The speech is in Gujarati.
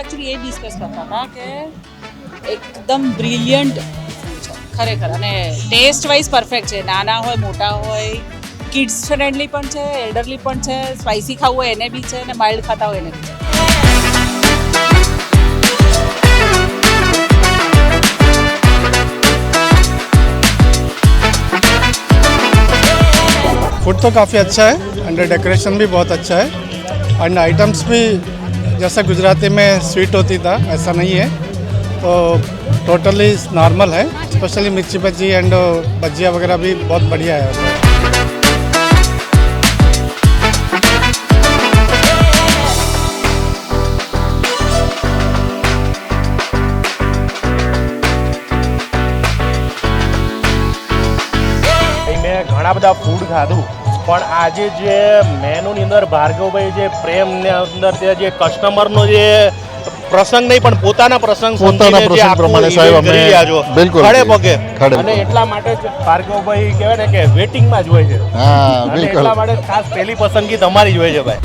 એકચ્યુઅલી એ ડિસ્કસ કરતા હતા કે એકદમ બ્રિલિયન્ટ ખરેખર, અને ટેસ્ટ વાઇઝ પરફેક્ટ છે. નાના હોય મોટા હોય, કિડ્સ ફ્રેન્ડલી પણ છે, એલ્ડરલી પણ છે, સ્પાઇસી ખાવું હોય એને બી છે, અને માઇલ્ડ ખાતા હોય એને બી છે. फूड तो काफ़ी अच्छा है, अंडर डेकोरेशन भी बहुत अच्छा है, एंड आइटम्स भी जैसा गुजराती में स्वीट होती था ऐसा नहीं है, तो टोटली नॉर्मल है. स्पेशली मिर्ची बज्जी एंड भजिया वगैरह भी बहुत बढ़िया है. મેં ઘણા બધા ફૂડ ખાધું, પણ આજે જે મેનુની અંદર ભાર્ગવભાઈ જે પ્રેમને અંદર જે કસ્ટમરનો જે પ્રસંગ નહીં પણ પોતાના પ્રસંગ પ્રમાણે સાહેબ અમે બિલકુલ ખડે પગે, અને એટલા માટે જ ભાર્ગવભાઈ કહેવાય ને કે વેટિંગમાં જ હોય છે. અને એટલા માટે ખાસ પહેલી પસંદગી તમારી જ હોય છે ભાઈ.